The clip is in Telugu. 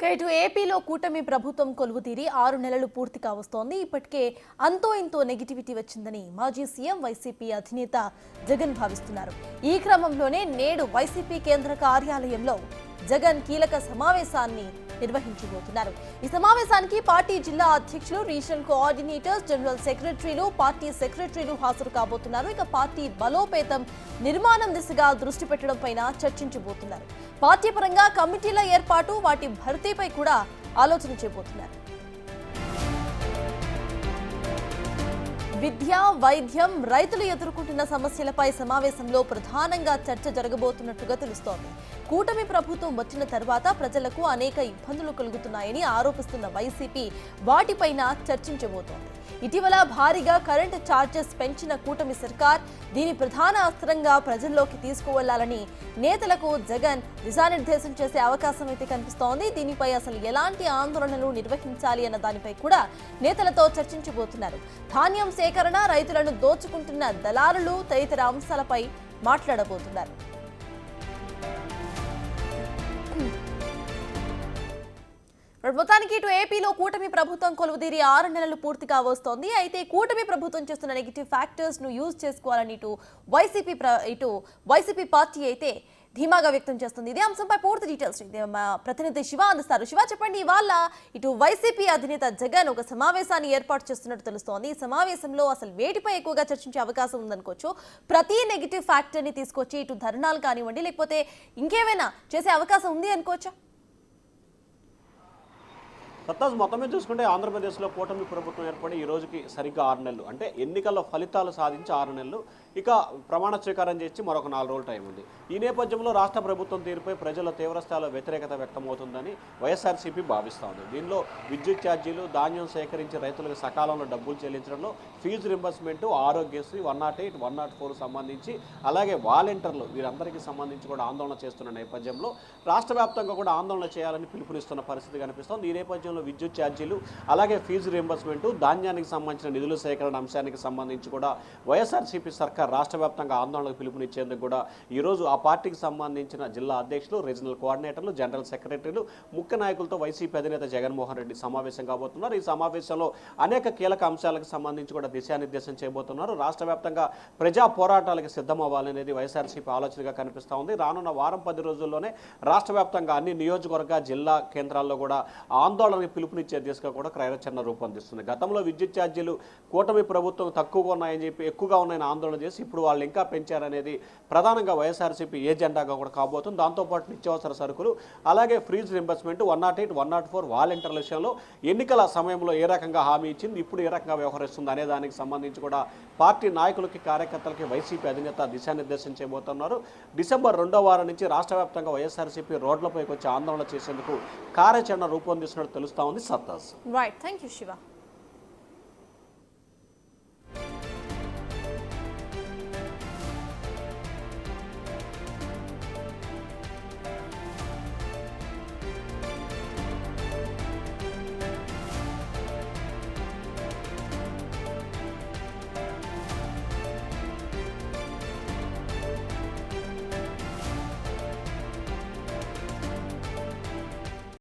ఇటు ఏపీలో కూటమి ప్రభుత్వం కొలువుతీరి 6 నెలలు పూర్తి కావస్తోంది. ఇప్పటికే అంతో ఇంతో నెగిటివిటీ వచ్చిందని మాజీ సీఎం వైసీపీ అధినేత జగన్ భావిస్తున్నారు. ఈ క్రమంలోనే నేడు వైసీపీ కేంద్ర కార్యాలయంలో జగన్ కీలక సమావేశాన్ని నిర్వహించబోతున్నారు. ఈ సమావేశానికి పార్టీ జిల్లా అధ్యక్షులు, రీజనల్ కోఆర్డినేటర్స్, జనరల్ సెక్రటరీలు, పార్టీ సెక్రటరీలు హాజరు కాబోతున్నారు. ఇక పార్టీ బలోపేతం, నిర్మాణం దిశగా దృష్టి పెట్టడం పైన చర్చించబోతున్నారు. పార్టీ పరంగా కమిటీల ఏర్పాటు, వాటి భర్తీపై కూడా ఆలోచన చేయబోతున్నారు. విద్య, వైద్యం, రైతులు ఎదుర్కొంటున్న సమస్యలపై సమావేశంలో ప్రధానంగా చర్చ జరగబోతున్నట్టుగా తెలుస్తోంది. కూటమి ప్రభుత్వం వచ్చిన తర్వాత ప్రజలకు అనేక ఇబ్బందులు కలుగుతున్నాయని ఆరోపిస్తున్న వైసీపీ వాటిపైన చర్చించబోతోంది. ఇటీవల భారీగా కరెంటు ఛార్జెస్ పెంచిన కూటమి సర్కార్ దీని ప్రధాన అస్త్రంగా ప్రజల్లోకి తీసుకువెళ్లాలని నేతలకు జగన్ దిశానిర్దేశం చేసే అవకాశం అయితే కనిపిస్తోంది. దీనిపై అసలు ఎలాంటి ఆందోళనలు నిర్వహించాలి అన్న దానిపై కూడా నేతలతో చర్చించబోతున్నారు. ధాన్యం సేకరణ, రైతులను దోచుకుంటున్న దళారులు తదితర అంశాలపై మాట్లాడబోతున్నారు. మొత్తానికి ఇటు ఏపీలో కూటమి ప్రభుత్వం కొలువుదీరి 6 నెలలు పూర్తిగా వస్తోంది. అయితే కూటమి ప్రభుత్వం చేస్తున్న నెగిటివ్ ఫ్యాక్టర్స్ ను యూజ్ చేసుకోవాలని ఇటు వైసీపీ పార్టీ అయితే ధీమాగా వ్యక్తం చేస్తుంది. ఇదే అంశంపై పూర్తి డీటెయిల్స్ మా ప్రతినిధి శివ అందిస్తారు. శివ, చెప్పండి, ఇవాళ ఇటు వైసీపీ అధినేత జగన్ ఒక సమావేశాన్ని ఏర్పాటు చేస్తున్నట్టు తెలుస్తోంది. ఈ సమావేశంలో అసలు వేటిపై ఎక్కువగా చర్చించే అవకాశం ఉందనుకోవచ్చు? ప్రతి నెగిటివ్ ఫ్యాక్టర్ ని తీసుకొచ్చి ఇటు ధర్నాలు కానివ్వండి, లేకపోతే ఇంకేమైనా చేసే అవకాశం ఉంది అనుకోవచ్చా? సత్తాజ్ మొత్తం మీద చూసుకుంటే ఆంధ్రప్రదేశ్లో కూటమి ప్రభుత్వం ఏర్పడి ఈ రోజుకి సరిగ్గా 6 నెలలు, అంటే ఎన్నికల్లో ఫలితాలు సాధించి 6 నెలలు, ఇక ప్రమాణ స్వీకారం చేసి మరొక 4 రోజుల టైం ఉంది. ఈ నేపథ్యంలో రాష్ట్ర ప్రభుత్వం తీరుపై ప్రజల తీవ్రస్థాయిలో వ్యతిరేకత వ్యక్తమవుతుందని వైఎస్ఆర్సీపీ భావిస్తోంది. దీనిలో విద్యుత్ ఛార్జీలు, ధాన్యం సేకరించి రైతులకు సకాలంలో డబ్బులు చెల్లించడంలో, ఫీజు రింబర్స్మెంట్, ఆరోగ్యశ్రీ, 108, 104 సంబంధించి, అలాగే వాలంటీర్లు వీరందరికీ సంబంధించి కూడా ఆందోళన చేస్తున్న నేపథ్యంలో రాష్ట్ర వ్యాప్తంగా కూడా ఆందోళన చేయాలని పిలుపునిస్తున్న పరిస్థితి కనిపిస్తోంది. ఈ నేపథ్యంలో విద్యుత్ ఛార్జీలు, అలాగే ఫీజు రియంబర్స్మెంట్, ధాన్యానికి సంబంధించిన నిధుల సేకరణ అంశానికి సంబంధించి కూడా వైఎస్ఆర్సీపీ సర్కార్ రాష్ట్ర వ్యాప్తంగా ఆందోళనకు పిలుపునిచ్చేందుకు కూడా ఈరోజు ఆ పార్టీకి సంబంధించిన జిల్లా అధ్యక్షులు, రీజనల్ కోఆర్డినేటర్లు, జనరల్ సెక్రటరీలు, ముఖ్య నాయకులతో వైసీపీ అధినేత జగన్మోహన్ రెడ్డి సమావేశం కాబోతున్నారు. ఈ సమావేశంలో అనేక కీలక అంశాలకు సంబంధించి కూడా దిశానిర్దేశం చేయబోతున్నారు. రాష్ట్ర వ్యాప్తంగా ప్రజా పోరాటాలకు సిద్ధమవ్వాలనేది వైఎస్ఆర్సీపీ ఆలోచనగా కనిపిస్తూ ఉంది. రానున్న వారం 10 రోజుల్లోనే రాష్ట్ర వ్యాప్తంగా అన్ని నియోజకవర్గ, జిల్లా కేంద్రాల్లో కూడా ఆందోళన పిలుపునిచ్చే దిశగా కూడా కార్యాచరణ రూపొందిస్తుంది. గతంలో విద్యుత్ ఛార్జీలు కూటమి ప్రభుత్వం తక్కువగా ఉన్నాయని చెప్పి ఎక్కువగా ఉన్నాయని ఆందోళన చేసి ఇప్పుడు వాళ్ళు ఇంకా పెంచారనేది ప్రధానంగా వైఎస్ఆర్సీపీ ఏజెండాగా కూడా కాబోతుంది. దాంతోపాటు నిత్యావసర సరుకులు, అలాగే ఫీజు రింబర్స్మెంట్, 108, 104 వాలంటీర్ల విషయంలో ఎన్నికల సమయంలో ఏ రకంగా హామీ ఇచ్చింది, ఇప్పుడు ఏ రకంగా వ్యవహరిస్తుంది అనే దానికి సంబంధించి కూడా పార్టీ నాయకులకి, కార్యకర్తలకి వైసీపీ అధినేత దిశానిర్దేశం చేయబోతున్నారు. డిసెంబర్ 2వ వారం నుంచి రాష్ట్ర వ్యాప్తంగా వైఎస్ఆర్సీపీ రోడ్లపైకి వచ్చి ఆందోళన చేసేందుకు కార్యాచరణ రూపొందిస్తున్నట్టు తెలుస్తా ఉంది. సత్తాజ్. Right, thank you Shiva.